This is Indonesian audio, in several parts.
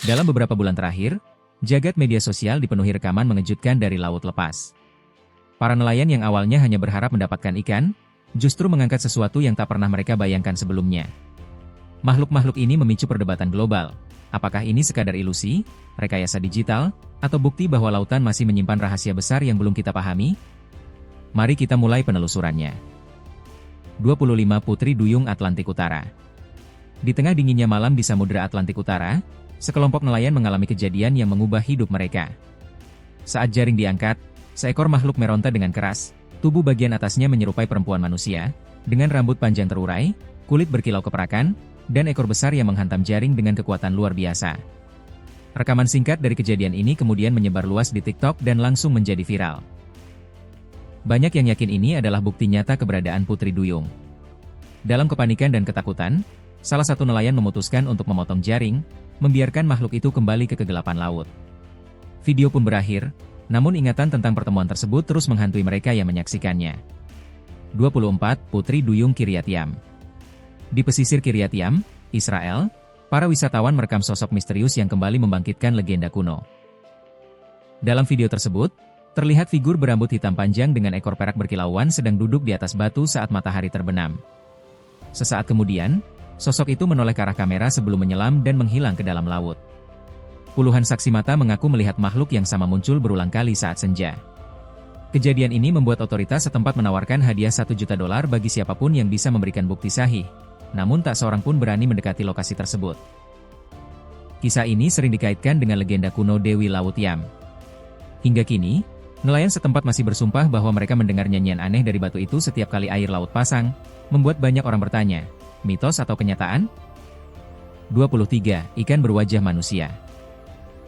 Dalam beberapa bulan terakhir, jagat media sosial dipenuhi rekaman mengejutkan dari laut lepas. Para nelayan yang awalnya hanya berharap mendapatkan ikan, justru mengangkat sesuatu yang tak pernah mereka bayangkan sebelumnya. Makhluk-makhluk ini memicu perdebatan global. Apakah ini sekadar ilusi, rekayasa digital, atau bukti bahwa lautan masih menyimpan rahasia besar yang belum kita pahami? Mari kita mulai penelusurannya. 25 Putri Duyung Atlantik Utara. Di tengah dinginnya malam di Samudra Atlantik Utara, sekelompok nelayan mengalami kejadian yang mengubah hidup mereka. Saat jaring diangkat, seekor makhluk meronta dengan keras. Tubuh bagian atasnya menyerupai perempuan manusia, dengan rambut panjang terurai, kulit berkilau keperakan, dan ekor besar yang menghantam jaring dengan kekuatan luar biasa. Rekaman singkat dari kejadian ini kemudian menyebar luas di TikTok dan langsung menjadi viral. Banyak yang yakin ini adalah bukti nyata keberadaan Putri Duyung. Dalam kepanikan dan ketakutan, salah satu nelayan memutuskan untuk memotong jaring, membiarkan makhluk itu kembali ke kegelapan laut. Video pun berakhir, namun ingatan tentang pertemuan tersebut terus menghantui mereka yang menyaksikannya. 24 Putri Duyung Kiryat-Yam. Di pesisir Kiryat-Yam, Israel, para wisatawan merekam sosok misterius yang kembali membangkitkan legenda kuno. Dalam video tersebut, terlihat figur berambut hitam panjang dengan ekor perak berkilauan sedang duduk di atas batu saat matahari terbenam. Sesaat kemudian, sosok itu menoleh ke arah kamera sebelum menyelam dan menghilang ke dalam laut. Puluhan saksi mata mengaku melihat makhluk yang sama muncul berulang kali saat senja. Kejadian ini membuat otoritas setempat menawarkan hadiah $1 juta bagi siapapun yang bisa memberikan bukti sahih. Namun tak seorang pun berani mendekati lokasi tersebut. Kisah ini sering dikaitkan dengan legenda kuno Dewi Laut Yam. Hingga kini, nelayan setempat masih bersumpah bahwa mereka mendengar nyanyian aneh dari batu itu setiap kali air laut pasang, membuat banyak orang bertanya, mitos atau kenyataan? 23 Ikan berwajah manusia.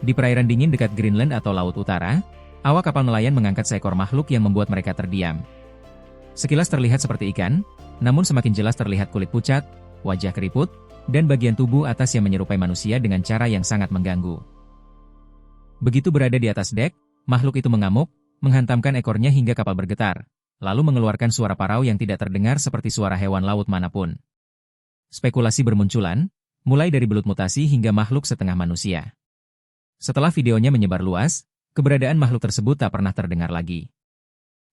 Di perairan dingin dekat Greenland atau Laut Utara, awak kapal nelayan mengangkat seekor makhluk yang membuat mereka terdiam. Sekilas terlihat seperti ikan, namun semakin jelas terlihat kulit pucat, wajah keriput, dan bagian tubuh atas yang menyerupai manusia dengan cara yang sangat mengganggu. Begitu berada di atas dek, makhluk itu mengamuk, menghantamkan ekornya hingga kapal bergetar, lalu mengeluarkan suara parau yang tidak terdengar seperti suara hewan laut manapun. Spekulasi bermunculan, mulai dari belut mutasi hingga makhluk setengah manusia. Setelah videonya menyebar luas, keberadaan makhluk tersebut tak pernah terdengar lagi.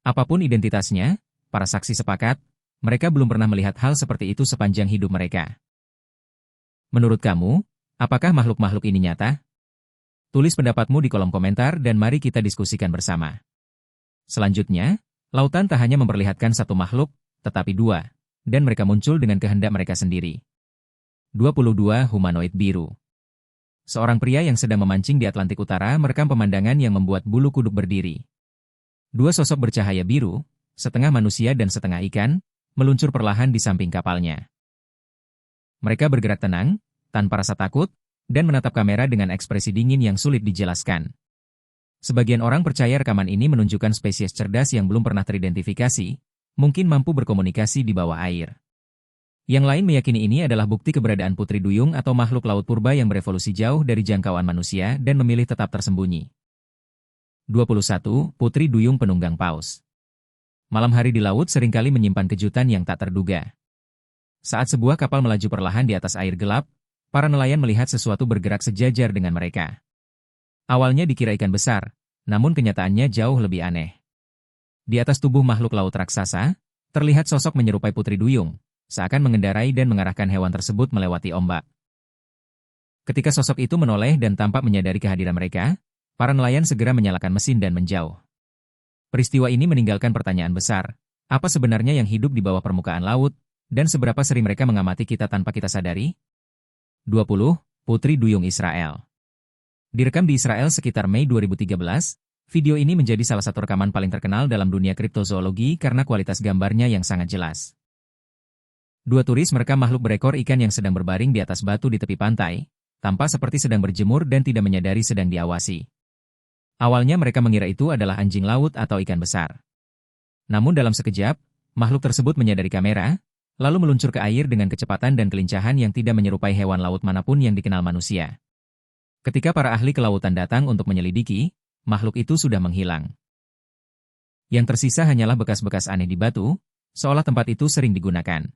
Apapun identitasnya, para saksi sepakat, mereka belum pernah melihat hal seperti itu sepanjang hidup mereka. Menurut kamu, apakah makhluk-makhluk ini nyata? Tulis pendapatmu di kolom komentar dan mari kita diskusikan bersama. Selanjutnya, lautan tak hanya memperlihatkan satu makhluk, tetapi dua, dan mereka muncul dengan kehendak mereka sendiri. 22 Humanoid Biru. Seorang pria yang sedang memancing di Atlantik Utara merekam pemandangan yang membuat bulu kuduk berdiri. Dua sosok bercahaya biru, setengah manusia dan setengah ikan, meluncur perlahan di samping kapalnya. Mereka bergerak tenang, tanpa rasa takut, dan menatap kamera dengan ekspresi dingin yang sulit dijelaskan. Sebagian orang percaya rekaman ini menunjukkan spesies cerdas yang belum pernah teridentifikasi, mungkin mampu berkomunikasi di bawah air. Yang lain meyakini ini adalah bukti keberadaan Putri Duyung atau makhluk laut purba yang berevolusi jauh dari jangkauan manusia dan memilih tetap tersembunyi. 21 Putri Duyung Penunggang Paus. Malam hari di laut seringkali menyimpan kejutan yang tak terduga. Saat sebuah kapal melaju perlahan di atas air gelap, para nelayan melihat sesuatu bergerak sejajar dengan mereka. Awalnya dikira ikan besar, namun kenyataannya jauh lebih aneh. Di atas tubuh makhluk laut raksasa, terlihat sosok menyerupai Putri Duyung, seakan mengendarai dan mengarahkan hewan tersebut melewati ombak. Ketika sosok itu menoleh dan tampak menyadari kehadiran mereka, para nelayan segera menyalakan mesin dan menjauh. Peristiwa ini meninggalkan pertanyaan besar, apa sebenarnya yang hidup di bawah permukaan laut, dan seberapa sering mereka mengamati kita tanpa kita sadari? 20 Putri Duyung Israel. Direkam di Israel sekitar Mei 2013, video ini menjadi salah satu rekaman paling terkenal dalam dunia kriptozoologi karena kualitas gambarnya yang sangat jelas. Dua turis merekam makhluk berekor ikan yang sedang berbaring di atas batu di tepi pantai, tampak seperti sedang berjemur dan tidak menyadari sedang diawasi. Awalnya mereka mengira itu adalah anjing laut atau ikan besar. Namun dalam sekejap, makhluk tersebut menyadari kamera, lalu meluncur ke air dengan kecepatan dan kelincahan yang tidak menyerupai hewan laut manapun yang dikenal manusia. Ketika para ahli kelautan datang untuk menyelidiki, makhluk itu sudah menghilang. Yang tersisa hanyalah bekas-bekas aneh di batu, seolah tempat itu sering digunakan.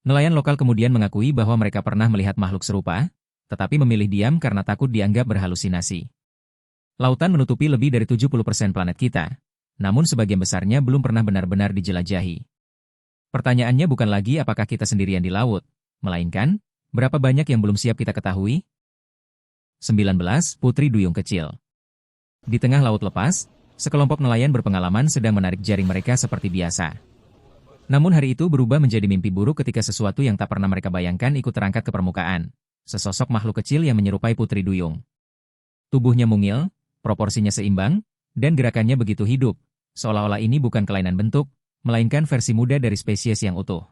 Nelayan lokal kemudian mengakui bahwa mereka pernah melihat makhluk serupa, tetapi memilih diam karena takut dianggap berhalusinasi. Lautan menutupi lebih dari 70% planet kita, namun sebagian besarnya belum pernah benar-benar dijelajahi. Pertanyaannya bukan lagi apakah kita sendirian di laut, melainkan, berapa banyak yang belum siap kita ketahui? 19. Putri Duyung Kecil. Di tengah laut lepas, sekelompok nelayan berpengalaman sedang menarik jaring mereka seperti biasa. Namun hari itu berubah menjadi mimpi buruk ketika sesuatu yang tak pernah mereka bayangkan ikut terangkat ke permukaan. Sesosok makhluk kecil yang menyerupai Putri Duyung. Tubuhnya mungil, proporsinya seimbang, dan gerakannya begitu hidup, seolah-olah ini bukan kelainan bentuk, melainkan versi muda dari spesies yang utuh.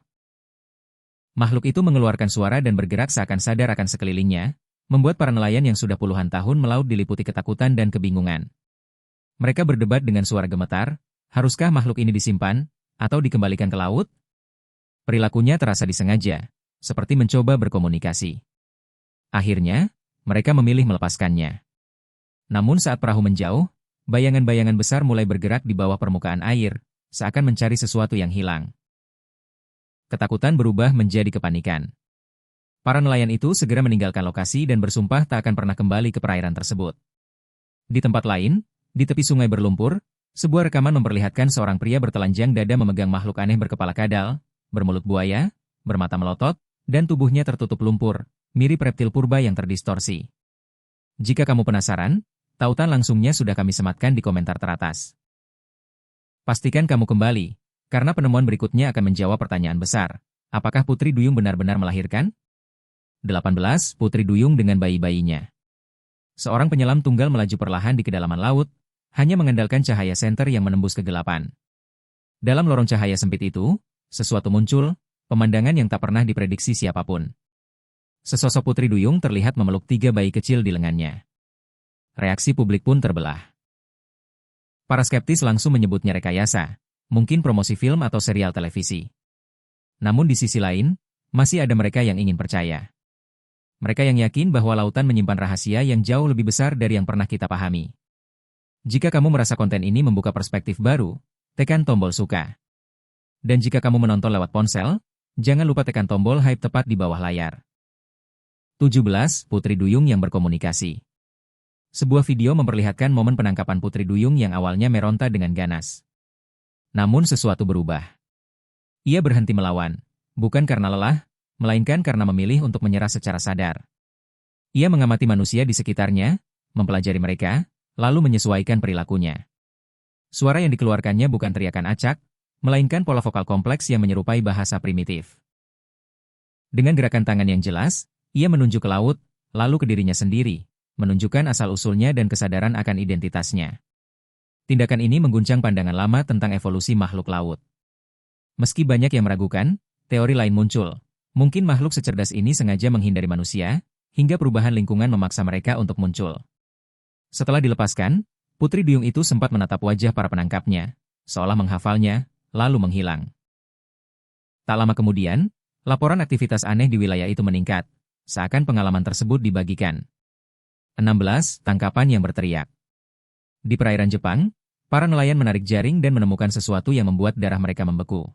Makhluk itu mengeluarkan suara dan bergerak seakan sadar akan sekelilingnya, membuat para nelayan yang sudah puluhan tahun melaut diliputi ketakutan dan kebingungan. Mereka berdebat dengan suara gemetar, haruskah makhluk ini disimpan, atau dikembalikan ke laut? Perilakunya terasa disengaja, seperti mencoba berkomunikasi. Akhirnya, mereka memilih melepaskannya. Namun saat perahu menjauh, bayangan-bayangan besar mulai bergerak di bawah permukaan air, seakan mencari sesuatu yang hilang. Ketakutan berubah menjadi kepanikan. Para nelayan itu segera meninggalkan lokasi dan bersumpah tak akan pernah kembali ke perairan tersebut. Di tempat lain, di tepi sungai berlumpur, sebuah rekaman memperlihatkan seorang pria bertelanjang dada memegang makhluk aneh berkepala kadal, bermulut buaya, bermata melotot, dan tubuhnya tertutup lumpur, mirip reptil purba yang terdistorsi. Jika kamu penasaran, tautan langsungnya sudah kami sematkan di komentar teratas. Pastikan kamu kembali, karena penemuan berikutnya akan menjawab pertanyaan besar. Apakah Putri Duyung benar-benar melahirkan? 18. Putri Duyung dengan bayi-bayinya. Seorang penyelam tunggal melaju perlahan di kedalaman laut, hanya mengandalkan cahaya senter yang menembus kegelapan. Dalam lorong cahaya sempit itu, sesuatu muncul, pemandangan yang tak pernah diprediksi siapapun. Sesosok Putri Duyung terlihat memeluk 3 bayi kecil di lengannya. Reaksi publik pun terbelah. Para skeptis langsung menyebutnya rekayasa, mungkin promosi film atau serial televisi. Namun di sisi lain, masih ada mereka yang ingin percaya. Mereka yang yakin bahwa lautan menyimpan rahasia yang jauh lebih besar dari yang pernah kita pahami. Jika kamu merasa konten ini membuka perspektif baru, tekan tombol suka. Dan jika kamu menonton lewat ponsel, jangan lupa tekan tombol hype tepat di bawah layar. 17. Putri Duyung yang berkomunikasi. Sebuah video memperlihatkan momen penangkapan Putri Duyung yang awalnya meronta dengan ganas. Namun sesuatu berubah. Ia berhenti melawan, bukan karena lelah, melainkan karena memilih untuk menyerah secara sadar. Ia mengamati manusia di sekitarnya, mempelajari mereka, lalu menyesuaikan perilakunya. Suara yang dikeluarkannya bukan teriakan acak, melainkan pola vokal kompleks yang menyerupai bahasa primitif. Dengan gerakan tangan yang jelas, ia menunjuk ke laut, lalu ke dirinya sendiri, menunjukkan asal-usulnya dan kesadaran akan identitasnya. Tindakan ini mengguncang pandangan lama tentang evolusi makhluk laut. Meski banyak yang meragukan, teori lain muncul. Mungkin makhluk secerdas ini sengaja menghindari manusia, hingga perubahan lingkungan memaksa mereka untuk muncul. Setelah dilepaskan, Putri Duyung itu sempat menatap wajah para penangkapnya, seolah menghafalnya, lalu menghilang. Tak lama kemudian, laporan aktivitas aneh di wilayah itu meningkat, seakan pengalaman tersebut dibagikan. 16. Tangkapan yang berteriak. Di perairan Jepang, para nelayan menarik jaring dan menemukan sesuatu yang membuat darah mereka membeku.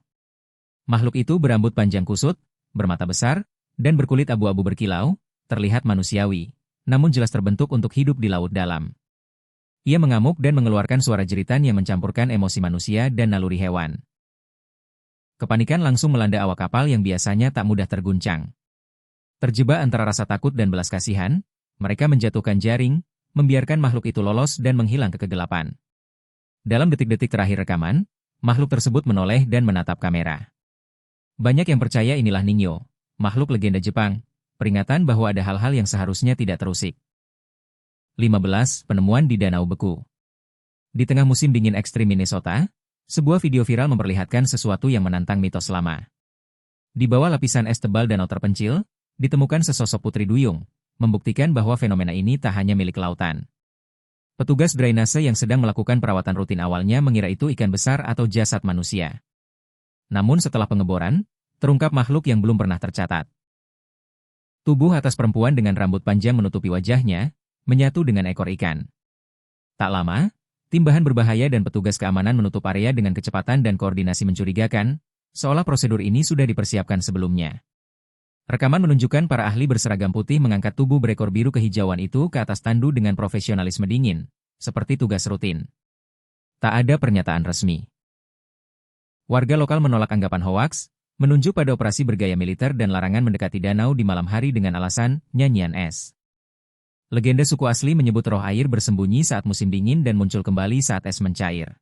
Makhluk itu berambut panjang kusut, bermata besar, dan berkulit abu-abu berkilau, terlihat manusiawi, namun jelas terbentuk untuk hidup di laut dalam. Ia mengamuk dan mengeluarkan suara jeritan yang mencampurkan emosi manusia dan naluri hewan. Kepanikan langsung melanda awak kapal yang biasanya tak mudah terguncang. Terjebak antara rasa takut dan belas kasihan, mereka menjatuhkan jaring, membiarkan makhluk itu lolos dan menghilang ke kegelapan. Dalam detik-detik terakhir rekaman, makhluk tersebut menoleh dan menatap kamera. Banyak yang percaya inilah Ningyo, makhluk legenda Jepang, peringatan bahwa ada hal-hal yang seharusnya tidak terusik. 15. Penemuan di Danau Beku. Di tengah musim dingin ekstrim Minnesota, sebuah video viral memperlihatkan sesuatu yang menantang mitos lama. Di bawah lapisan es tebal danau terpencil, ditemukan sesosok Putri Duyung, membuktikan bahwa fenomena ini tak hanya milik lautan. Petugas drainase yang sedang melakukan perawatan rutin awalnya mengira itu ikan besar atau jasad manusia. Namun setelah pengeboran, terungkap makhluk yang belum pernah tercatat. Tubuh atas perempuan dengan rambut panjang menutupi wajahnya, menyatu dengan ekor ikan. Tak lama, timbahan berbahaya dan petugas keamanan menutup area dengan kecepatan dan koordinasi mencurigakan, seolah prosedur ini sudah dipersiapkan sebelumnya. Rekaman menunjukkan para ahli berseragam putih mengangkat tubuh berekor biru kehijauan itu ke atas tandu dengan profesionalisme dingin, seperti tugas rutin. Tak ada pernyataan resmi. Warga lokal menolak anggapan hoaks, menunjuk pada operasi bergaya militer dan larangan mendekati danau di malam hari dengan alasan nyanyian es. Legenda suku asli menyebut roh air bersembunyi saat musim dingin dan muncul kembali saat es mencair.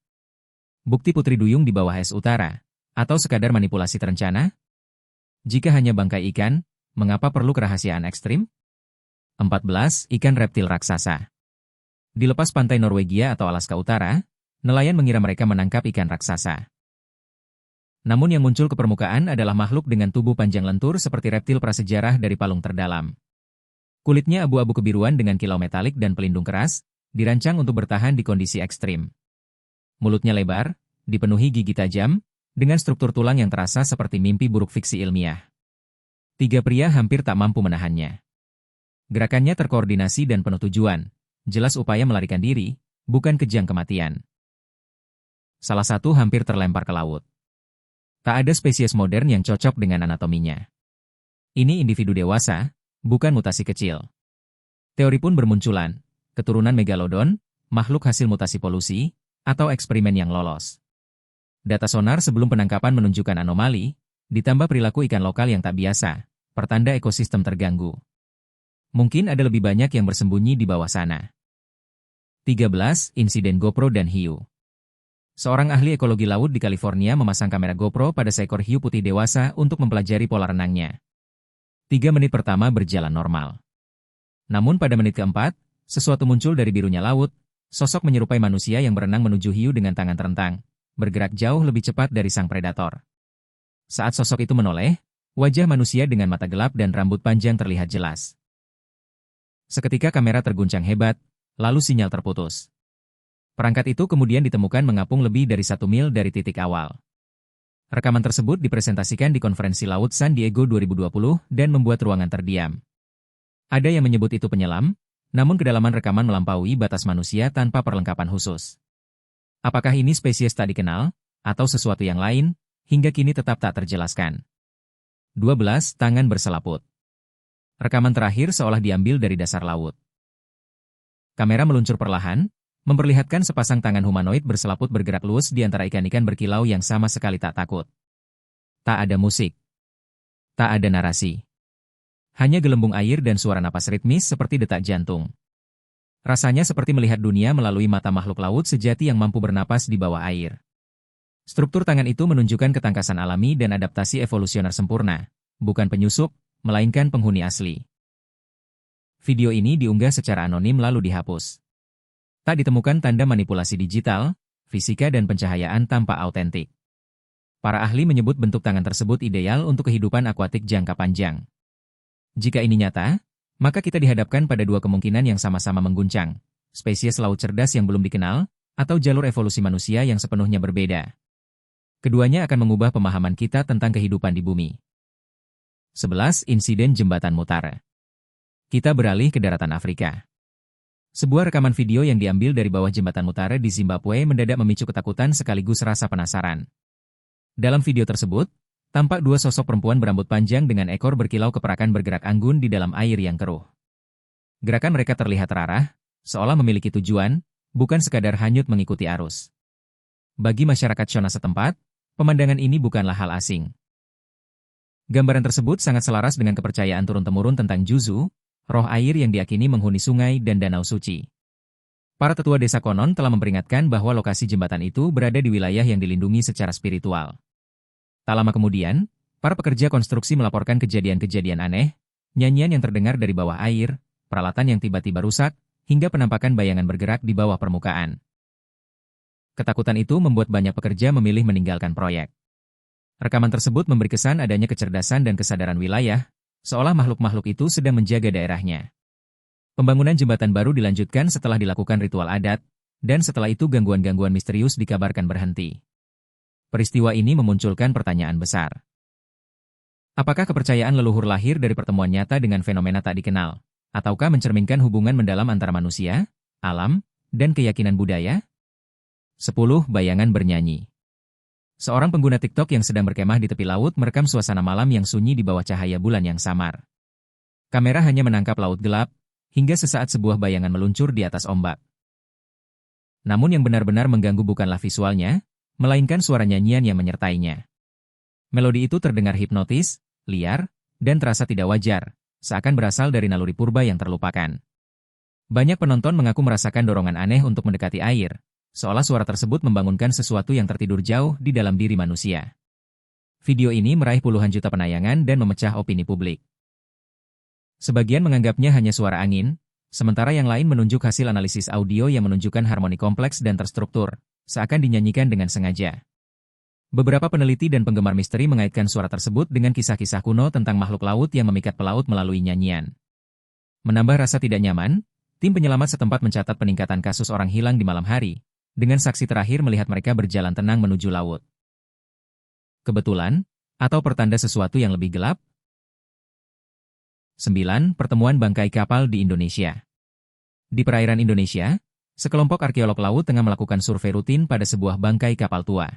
Bukti Putri Duyung di bawah es utara, atau sekadar manipulasi terencana? Jika hanya bangkai ikan, mengapa perlu kerahasiaan ekstrim? 14. Ikan reptil raksasa. Di lepas pantai Norwegia atau Alaska Utara, nelayan mengira mereka menangkap ikan raksasa. Namun yang muncul ke permukaan adalah makhluk dengan tubuh panjang lentur seperti reptil prasejarah dari palung terdalam. Kulitnya abu-abu kebiruan dengan kilau metalik dan pelindung keras, dirancang untuk bertahan di kondisi ekstrim. Mulutnya lebar, dipenuhi gigi tajam, dengan struktur tulang yang terasa seperti mimpi buruk fiksi ilmiah. 3 pria hampir tak mampu menahannya. Gerakannya terkoordinasi dan penuh tujuan, jelas upaya melarikan diri, bukan kejang kematian. Salah satu hampir terlempar ke laut. Tak ada spesies modern yang cocok dengan anatominya. Ini individu dewasa, bukan mutasi kecil. Teori pun bermunculan, keturunan megalodon, makhluk hasil mutasi polusi, atau eksperimen yang lolos. Data sonar sebelum penangkapan menunjukkan anomali, ditambah perilaku ikan lokal yang tak biasa, pertanda ekosistem terganggu. Mungkin ada lebih banyak yang bersembunyi di bawah sana. 13. Insiden GoPro dan hiu. Seorang ahli ekologi laut di California memasang kamera GoPro pada seekor hiu putih dewasa untuk mempelajari pola renangnya. 3 menit pertama berjalan normal. Namun pada menit keempat, sesuatu muncul dari birunya laut, sosok menyerupai manusia yang berenang menuju hiu dengan tangan terentang, bergerak jauh lebih cepat dari sang predator. Saat sosok itu menoleh, wajah manusia dengan mata gelap dan rambut panjang terlihat jelas. Seketika kamera terguncang hebat, lalu sinyal terputus. Perangkat itu kemudian ditemukan mengapung lebih dari 1 mil dari titik awal. Rekaman tersebut dipresentasikan di Konferensi Laut San Diego 2020 dan membuat ruangan terdiam. Ada yang menyebut itu penyelam, namun kedalaman rekaman melampaui batas manusia tanpa perlengkapan khusus. Apakah ini spesies tak dikenal, atau sesuatu yang lain, hingga kini tetap tak terjelaskan. 12. Tangan berselaput. Rekaman terakhir seolah diambil dari dasar laut. Kamera meluncur perlahan, memperlihatkan sepasang tangan humanoid berselaput bergerak luas di antara ikan-ikan berkilau yang sama sekali tak takut. Tak ada musik. Tak ada narasi. Hanya gelembung air dan suara napas ritmis seperti detak jantung. Rasanya seperti melihat dunia melalui mata makhluk laut sejati yang mampu bernapas di bawah air. Struktur tangan itu menunjukkan ketangkasan alami dan adaptasi evolusioner sempurna, bukan penyusup, melainkan penghuni asli. Video ini diunggah secara anonim lalu dihapus. Tak ditemukan tanda manipulasi digital, fisika dan pencahayaan tampak autentik. Para ahli menyebut bentuk tangan tersebut ideal untuk kehidupan akuatik jangka panjang. Jika ini nyata, maka kita dihadapkan pada 2 kemungkinan yang sama-sama mengguncang, spesies laut cerdas yang belum dikenal, atau jalur evolusi manusia yang sepenuhnya berbeda. Keduanya akan mengubah pemahaman kita tentang kehidupan di bumi. 11. Insiden Jembatan Mutare. Kita beralih ke daratan Afrika. Sebuah rekaman video yang diambil dari bawah jembatan Mutare di Zimbabwe mendadak memicu ketakutan sekaligus rasa penasaran. Dalam video tersebut, tampak 2 sosok perempuan berambut panjang dengan ekor berkilau keperakan bergerak anggun di dalam air yang keruh. Gerakan mereka terlihat terarah, seolah memiliki tujuan, bukan sekadar hanyut mengikuti arus. Bagi masyarakat Shona setempat, pemandangan ini bukanlah hal asing. Gambaran tersebut sangat selaras dengan kepercayaan turun-temurun tentang Juzu, roh air yang diyakini menghuni sungai dan danau suci. Para tetua desa konon telah memperingatkan bahwa lokasi jembatan itu berada di wilayah yang dilindungi secara spiritual. Tak lama kemudian, para pekerja konstruksi melaporkan kejadian-kejadian aneh, nyanyian yang terdengar dari bawah air, peralatan yang tiba-tiba rusak, hingga penampakan bayangan bergerak di bawah permukaan. Ketakutan itu membuat banyak pekerja memilih meninggalkan proyek. Rekaman tersebut memberi kesan adanya kecerdasan dan kesadaran wilayah, seolah makhluk-makhluk itu sedang menjaga daerahnya. Pembangunan jembatan baru dilanjutkan setelah dilakukan ritual adat, dan setelah itu gangguan-gangguan misterius dikabarkan berhenti. Peristiwa ini memunculkan pertanyaan besar. Apakah kepercayaan leluhur lahir dari pertemuan nyata dengan fenomena tak dikenal, ataukah mencerminkan hubungan mendalam antara manusia, alam, dan keyakinan budaya? 10. Bayangan bernyanyi. Seorang pengguna TikTok yang sedang berkemah di tepi laut merekam suasana malam yang sunyi di bawah cahaya bulan yang samar. Kamera hanya menangkap laut gelap, hingga sesaat sebuah bayangan meluncur di atas ombak. Namun yang benar-benar mengganggu bukanlah visualnya, melainkan suara nyanyian yang menyertainya. Melodi itu terdengar hipnotis, liar, dan terasa tidak wajar, seakan berasal dari naluri purba yang terlupakan. Banyak penonton mengaku merasakan dorongan aneh untuk mendekati air, seolah suara tersebut membangunkan sesuatu yang tertidur jauh di dalam diri manusia. Video ini meraih puluhan juta penayangan dan memecah opini publik. Sebagian menganggapnya hanya suara angin, sementara yang lain menunjuk hasil analisis audio yang menunjukkan harmoni kompleks dan terstruktur, seakan dinyanyikan dengan sengaja. Beberapa peneliti dan penggemar misteri mengaitkan suara tersebut dengan kisah-kisah kuno tentang makhluk laut yang memikat pelaut melalui nyanyian. Menambah rasa tidak nyaman, tim penyelamat setempat mencatat peningkatan kasus orang hilang di malam hari, dengan saksi terakhir melihat mereka berjalan tenang menuju laut. Kebetulan, atau pertanda sesuatu yang lebih gelap? 9. Pertemuan bangkai kapal di Indonesia. Di perairan Indonesia, sekelompok arkeolog laut tengah melakukan survei rutin pada sebuah bangkai kapal tua.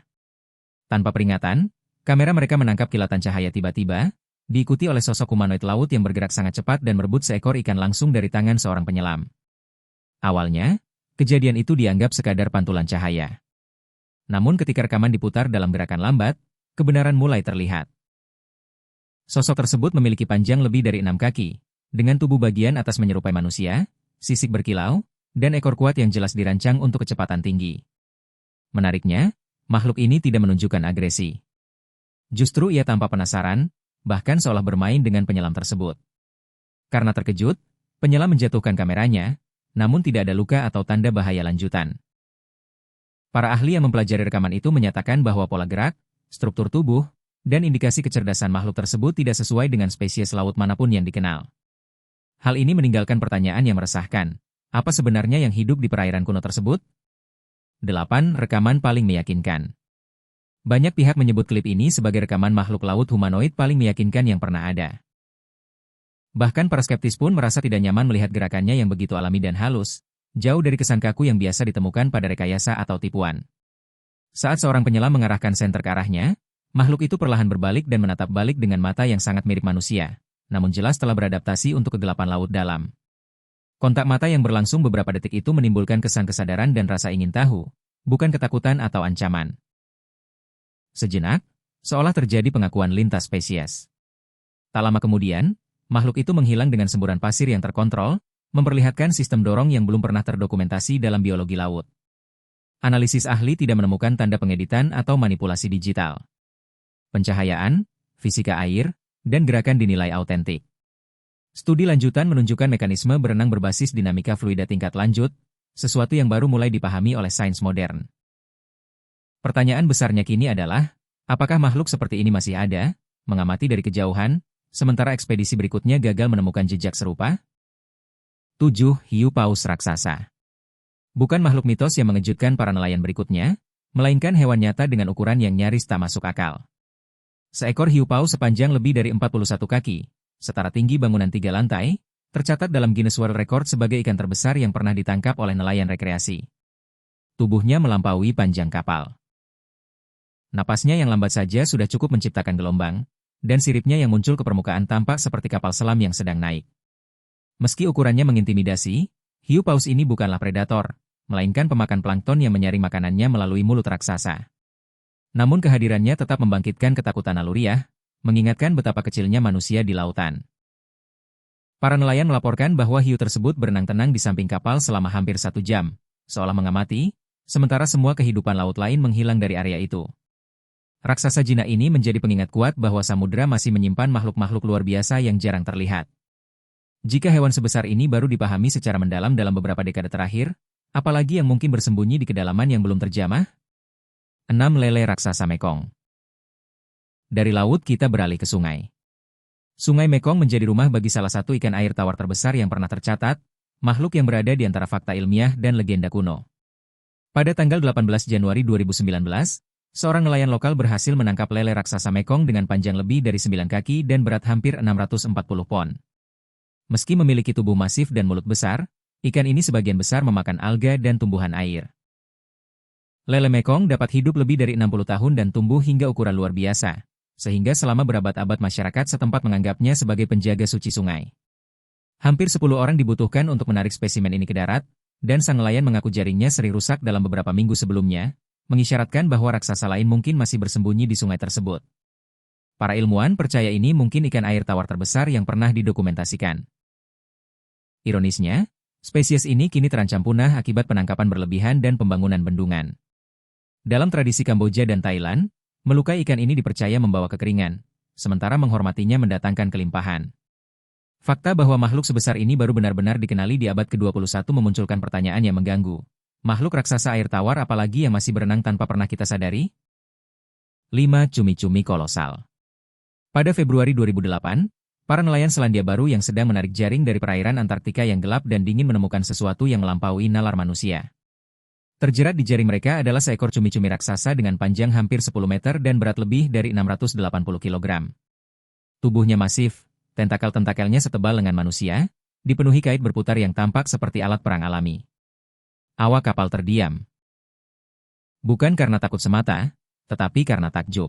Tanpa peringatan, kamera mereka menangkap kilatan cahaya tiba-tiba, diikuti oleh sosok humanoid laut yang bergerak sangat cepat dan merebut seekor ikan langsung dari tangan seorang penyelam. Awalnya, kejadian itu dianggap sekadar pantulan cahaya. Namun ketika rekaman diputar dalam gerakan lambat, kebenaran mulai terlihat. Sosok tersebut memiliki panjang lebih dari 6 kaki, dengan tubuh bagian atas menyerupai manusia, sisik berkilau, dan ekor kuat yang jelas dirancang untuk kecepatan tinggi. Menariknya, makhluk ini tidak menunjukkan agresi. Justru ia tampak penasaran, bahkan seolah bermain dengan penyelam tersebut. Karena terkejut, penyelam menjatuhkan kameranya, namun tidak ada luka atau tanda bahaya lanjutan. Para ahli yang mempelajari rekaman itu menyatakan bahwa pola gerak, struktur tubuh, dan indikasi kecerdasan makhluk tersebut tidak sesuai dengan spesies laut manapun yang dikenal. Hal ini meninggalkan pertanyaan yang meresahkan. Apa sebenarnya yang hidup di perairan kuno tersebut? 8. Rekaman paling meyakinkan. Banyak pihak menyebut klip ini sebagai rekaman makhluk laut humanoid paling meyakinkan yang pernah ada. Bahkan para skeptis pun merasa tidak nyaman melihat gerakannya yang begitu alami dan halus, jauh dari kesan kaku yang biasa ditemukan pada rekayasa atau tipuan. Saat seorang penyelam mengarahkan senter ke arahnya, makhluk itu perlahan berbalik dan menatap balik dengan mata yang sangat mirip manusia, namun jelas telah beradaptasi untuk kegelapan laut dalam. Kontak mata yang berlangsung beberapa detik itu menimbulkan kesan kesadaran dan rasa ingin tahu, bukan ketakutan atau ancaman. Sejenak, seolah terjadi pengakuan lintas spesies. Tak lama kemudian, makhluk itu menghilang dengan semburan pasir yang terkontrol, memperlihatkan sistem dorong yang belum pernah terdokumentasi dalam biologi laut. Analisis ahli tidak menemukan tanda pengeditan atau manipulasi digital. Pencahayaan, fisika air, dan gerakan dinilai autentik. Studi lanjutan menunjukkan mekanisme berenang berbasis dinamika fluida tingkat lanjut, sesuatu yang baru mulai dipahami oleh sains modern. Pertanyaan besarnya kini adalah, apakah makhluk seperti ini masih ada, mengamati dari kejauhan, sementara ekspedisi berikutnya gagal menemukan jejak serupa? 7. Hiu paus raksasa. Bukan makhluk mitos yang mengejutkan para nelayan berikutnya, melainkan hewan nyata dengan ukuran yang nyaris tak masuk akal. Seekor hiu paus sepanjang lebih dari 41 kaki, setara tinggi bangunan 3 lantai, tercatat dalam Guinness World Record sebagai ikan terbesar yang pernah ditangkap oleh nelayan rekreasi. Tubuhnya melampaui panjang kapal. Napasnya yang lambat saja sudah cukup menciptakan gelombang, dan siripnya yang muncul ke permukaan tampak seperti kapal selam yang sedang naik. Meski ukurannya mengintimidasi, hiu paus ini bukanlah predator, melainkan pemakan plankton yang menyaring makanannya melalui mulut raksasa. Namun kehadirannya tetap membangkitkan ketakutan naluriah, mengingatkan betapa kecilnya manusia di lautan. Para nelayan melaporkan bahwa hiu tersebut berenang tenang di samping kapal selama hampir 1 jam, seolah mengamati, sementara semua kehidupan laut lain menghilang dari area itu. Raksasa jinak ini menjadi pengingat kuat bahwa samudera masih menyimpan makhluk-makhluk luar biasa yang jarang terlihat. Jika hewan sebesar ini baru dipahami secara mendalam dalam beberapa dekade terakhir, apalagi yang mungkin bersembunyi di kedalaman yang belum terjamah? 6. Lele raksasa Mekong. Dari laut kita beralih ke sungai. Sungai Mekong menjadi rumah bagi salah satu ikan air tawar terbesar yang pernah tercatat, makhluk yang berada di antara fakta ilmiah dan legenda kuno. Pada tanggal 18 Januari 2019, seorang nelayan lokal berhasil menangkap lele raksasa Mekong dengan panjang lebih dari 9 kaki dan berat hampir 640 pon. Meski memiliki tubuh masif dan mulut besar, ikan ini sebagian besar memakan alga dan tumbuhan air. Lele Mekong dapat hidup lebih dari 60 tahun dan tumbuh hingga ukuran luar biasa, sehingga selama berabad-abad masyarakat setempat menganggapnya sebagai penjaga suci sungai. Hampir 10 orang dibutuhkan untuk menarik spesimen ini ke darat, dan sang nelayan mengaku jaringnya sering rusak dalam beberapa minggu sebelumnya, mengisyaratkan bahwa raksasa lain mungkin masih bersembunyi di sungai tersebut. Para ilmuwan percaya ini mungkin ikan air tawar terbesar yang pernah didokumentasikan. Ironisnya, spesies ini kini terancam punah akibat penangkapan berlebihan dan pembangunan bendungan. Dalam tradisi Kamboja dan Thailand, melukai ikan ini dipercaya membawa kekeringan, sementara menghormatinya mendatangkan kelimpahan. Fakta bahwa makhluk sebesar ini baru benar-benar dikenali di abad ke-21 memunculkan pertanyaan yang mengganggu. Makhluk raksasa air tawar apalagi yang masih berenang tanpa pernah kita sadari? 5. Cumi-cumi kolosal. Pada Februari 2008, para nelayan Selandia Baru yang sedang menarik jaring dari perairan Antartika yang gelap dan dingin menemukan sesuatu yang melampaui nalar manusia. Terjerat di jaring mereka adalah seekor cumi-cumi raksasa dengan panjang hampir 10 meter dan berat lebih dari 680 kg. Tubuhnya masif, tentakel-tentakelnya setebal lengan manusia, dipenuhi kait berputar yang tampak seperti alat perang alami. Awak kapal terdiam. Bukan karena takut semata, tetapi karena takjub.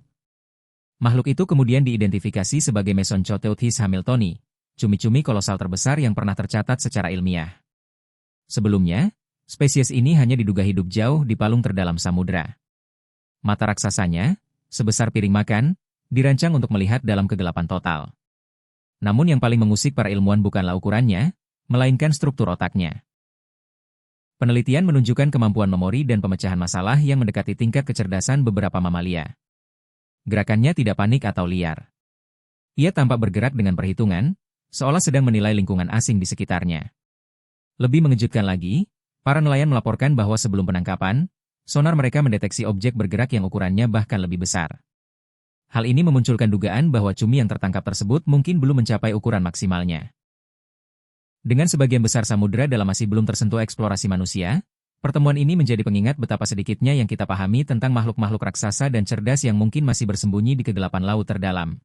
Makhluk itu kemudian diidentifikasi sebagai Mesoncoteuthis hamiltoni, cumi-cumi kolosal terbesar yang pernah tercatat secara ilmiah. Sebelumnya, spesies ini hanya diduga hidup jauh di palung terdalam samudra. Mata raksasanya, sebesar piring makan, dirancang untuk melihat dalam kegelapan total. Namun yang paling mengusik para ilmuwan bukanlah ukurannya, melainkan struktur otaknya. Penelitian menunjukkan kemampuan memori dan pemecahan masalah yang mendekati tingkat kecerdasan beberapa mamalia. Gerakannya tidak panik atau liar. Ia tampak bergerak dengan perhitungan, seolah sedang menilai lingkungan asing di sekitarnya. Lebih mengejutkan lagi, para nelayan melaporkan bahwa sebelum penangkapan, sonar mereka mendeteksi objek bergerak yang ukurannya bahkan lebih besar. Hal ini memunculkan dugaan bahwa cumi yang tertangkap tersebut mungkin belum mencapai ukuran maksimalnya. Dengan sebagian besar samudera dalam masih belum tersentuh eksplorasi manusia, pertemuan ini menjadi pengingat betapa sedikitnya yang kita pahami tentang makhluk-makhluk raksasa dan cerdas yang mungkin masih bersembunyi di kegelapan laut terdalam.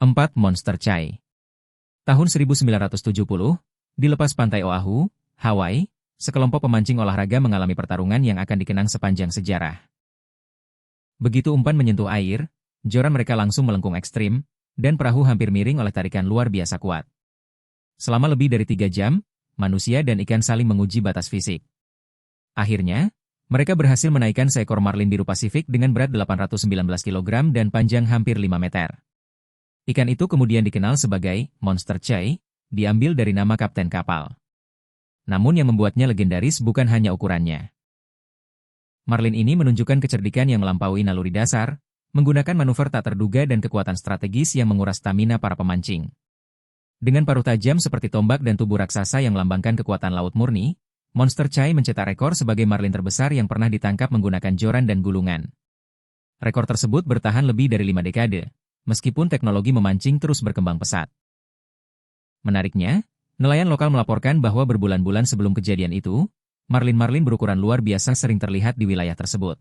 4. Monster Chai. Tahun 1970, di lepas pantai Oahu, Hawaii, sekelompok pemancing olahraga mengalami pertarungan yang akan dikenang sepanjang sejarah. Begitu umpan menyentuh air, joran mereka langsung melengkung ekstrim, dan perahu hampir miring oleh tarikan luar biasa kuat. Selama lebih dari 3 jam, manusia dan ikan saling menguji batas fisik. Akhirnya, mereka berhasil menaikkan seekor marlin biru Pasifik dengan berat 819 kg dan panjang hampir 5 meter. Ikan itu kemudian dikenal sebagai Monster Chai, diambil dari nama kapten kapal. Namun yang membuatnya legendaris bukan hanya ukurannya. Marlin ini menunjukkan kecerdikan yang melampaui naluri dasar, menggunakan manuver tak terduga dan kekuatan strategis yang menguras stamina para pemancing. Dengan paruh tajam seperti tombak dan tubuh raksasa yang melambangkan kekuatan laut murni, Monster Chai mencetak rekor sebagai marlin terbesar yang pernah ditangkap menggunakan joran dan gulungan. Rekor tersebut bertahan lebih dari 5 dekade, meskipun teknologi memancing terus berkembang pesat. Menariknya, nelayan lokal melaporkan bahwa berbulan-bulan sebelum kejadian itu, marlin-marlin berukuran luar biasa sering terlihat di wilayah tersebut.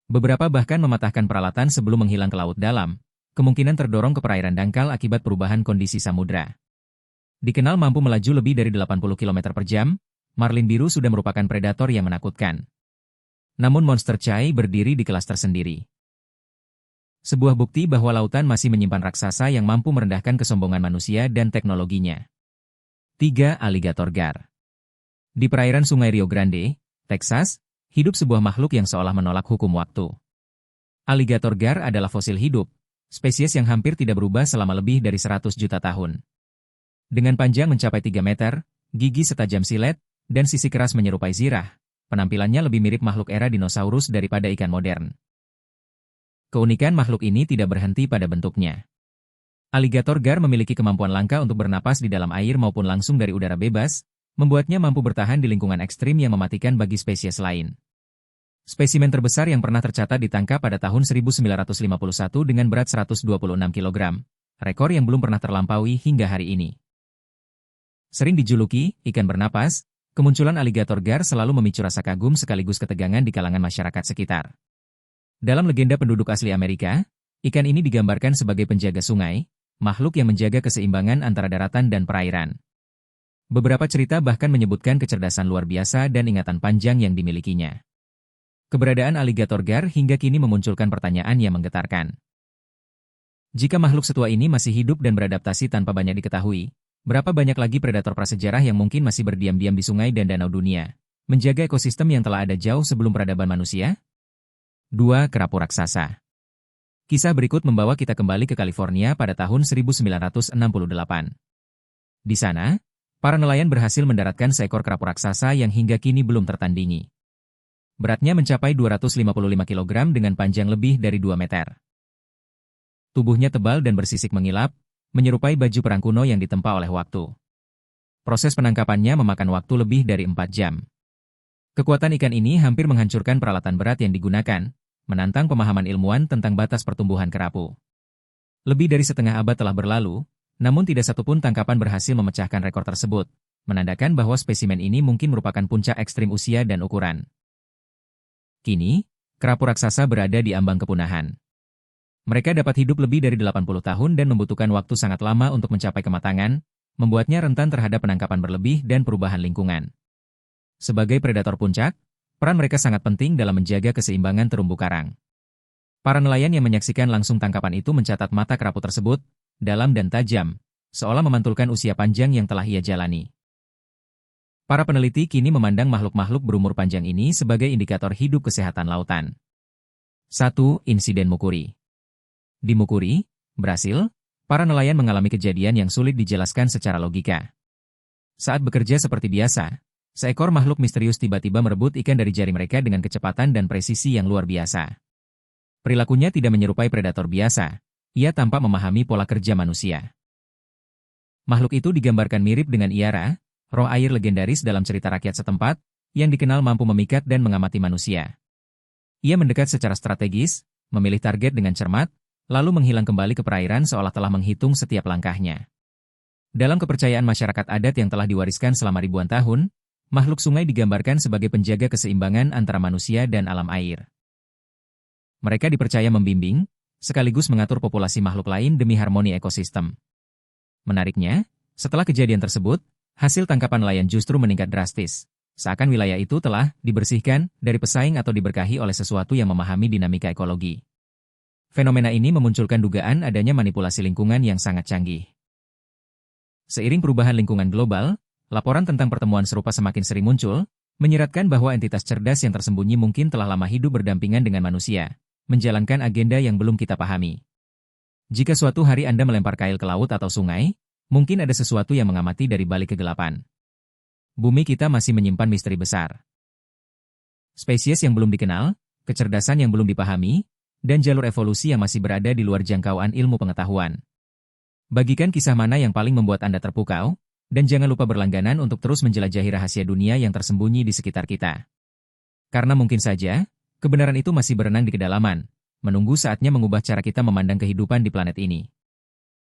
Beberapa bahkan mematahkan peralatan sebelum menghilang ke laut dalam, kemungkinan terdorong ke perairan dangkal akibat perubahan kondisi samudra. Dikenal mampu melaju lebih dari 80 km per jam, marlin biru sudah merupakan predator yang menakutkan. Namun Monster Chai berdiri di kelas tersendiri. Sebuah bukti bahwa lautan masih menyimpan raksasa yang mampu merendahkan kesombongan manusia dan teknologinya. 3. Aligator gar. Di perairan Sungai Rio Grande, Texas, hidup sebuah makhluk yang seolah menolak hukum waktu. Aligator gar adalah fosil hidup, spesies yang hampir tidak berubah selama lebih dari 100 juta tahun. Dengan panjang mencapai 3 meter, gigi setajam silet, dan sisi keras menyerupai zirah, penampilannya lebih mirip makhluk era dinosaurus daripada ikan modern. Keunikan makhluk ini tidak berhenti pada bentuknya. Aligator gar memiliki kemampuan langka untuk bernapas di dalam air maupun langsung dari udara bebas, membuatnya mampu bertahan di lingkungan ekstrim yang mematikan bagi spesies lain. Spesimen terbesar yang pernah tercatat ditangkap pada tahun 1951 dengan berat 126 kg, rekor yang belum pernah terlampaui hingga hari ini. Sering dijuluki ikan bernapas, kemunculan aligator gar selalu memicu rasa kagum sekaligus ketegangan di kalangan masyarakat sekitar. Dalam legenda penduduk asli Amerika, ikan ini digambarkan sebagai penjaga sungai, makhluk yang menjaga keseimbangan antara daratan dan perairan. Beberapa cerita bahkan menyebutkan kecerdasan luar biasa dan ingatan panjang yang dimilikinya. Keberadaan aligator gar hingga kini memunculkan pertanyaan yang menggetarkan. Jika makhluk setua ini masih hidup dan beradaptasi tanpa banyak diketahui, berapa banyak lagi predator prasejarah yang mungkin masih berdiam-diam di sungai dan danau dunia, menjaga ekosistem yang telah ada jauh sebelum peradaban manusia? 2. Kerapu raksasa. Kisah berikut membawa kita kembali ke California pada tahun 1968. Di sana, para nelayan berhasil mendaratkan seekor kerapu raksasa yang hingga kini belum tertandingi. Beratnya mencapai 255 kg dengan panjang lebih dari 2 meter. Tubuhnya tebal dan bersisik mengilap, menyerupai baju perang kuno yang ditempa oleh waktu. Proses penangkapannya memakan waktu lebih dari 4 jam. Kekuatan ikan ini hampir menghancurkan peralatan berat yang digunakan, menantang pemahaman ilmuwan tentang batas pertumbuhan kerapu. Lebih dari setengah abad telah berlalu, namun tidak satupun tangkapan berhasil memecahkan rekor tersebut, menandakan bahwa spesimen ini mungkin merupakan puncak ekstrim usia dan ukuran. Kini, kerapu raksasa berada di ambang kepunahan. Mereka dapat hidup lebih dari 80 tahun dan membutuhkan waktu sangat lama untuk mencapai kematangan, membuatnya rentan terhadap penangkapan berlebih dan perubahan lingkungan. Sebagai predator puncak, peran mereka sangat penting dalam menjaga keseimbangan terumbu karang. Para nelayan yang menyaksikan langsung tangkapan itu mencatat mata kerapu tersebut, dalam dan tajam, seolah memantulkan usia panjang yang telah ia jalani. Para peneliti kini memandang makhluk-makhluk berumur panjang ini sebagai indikator hidup kesehatan lautan. 1. Insiden Mukuri. Di Mukuri, Brasil, para nelayan mengalami kejadian yang sulit dijelaskan secara logika. Saat bekerja seperti biasa, seekor makhluk misterius tiba-tiba merebut ikan dari jari mereka dengan kecepatan dan presisi yang luar biasa. Perilakunya tidak menyerupai predator biasa, ia tampak memahami pola kerja manusia. Makhluk itu digambarkan mirip dengan Iara, roh air legendaris dalam cerita rakyat setempat, yang dikenal mampu memikat dan mengamati manusia. Ia mendekat secara strategis, memilih target dengan cermat, lalu menghilang kembali ke perairan seolah telah menghitung setiap langkahnya. Dalam kepercayaan masyarakat adat yang telah diwariskan selama ribuan tahun, makhluk sungai digambarkan sebagai penjaga keseimbangan antara manusia dan alam air. Mereka dipercaya membimbing, sekaligus mengatur populasi makhluk lain demi harmoni ekosistem. Menariknya, setelah kejadian tersebut, hasil tangkapan nelayan justru meningkat drastis, seakan wilayah itu telah dibersihkan dari pesaing atau diberkahi oleh sesuatu yang memahami dinamika ekologi. Fenomena ini memunculkan dugaan adanya manipulasi lingkungan yang sangat canggih. Seiring perubahan lingkungan global, laporan tentang pertemuan serupa semakin sering muncul, menyiratkan bahwa entitas cerdas yang tersembunyi mungkin telah lama hidup berdampingan dengan manusia, menjalankan agenda yang belum kita pahami. Jika suatu hari Anda melempar kail ke laut atau sungai, mungkin ada sesuatu yang mengamati dari balik kegelapan. Bumi kita masih menyimpan misteri besar. Spesies yang belum dikenal, kecerdasan yang belum dipahami, dan jalur evolusi yang masih berada di luar jangkauan ilmu pengetahuan. Bagikan kisah mana yang paling membuat Anda terpukau, dan jangan lupa berlangganan untuk terus menjelajahi rahasia dunia yang tersembunyi di sekitar kita. Karena mungkin saja, kebenaran itu masih berenang di kedalaman, menunggu saatnya mengubah cara kita memandang kehidupan di planet ini.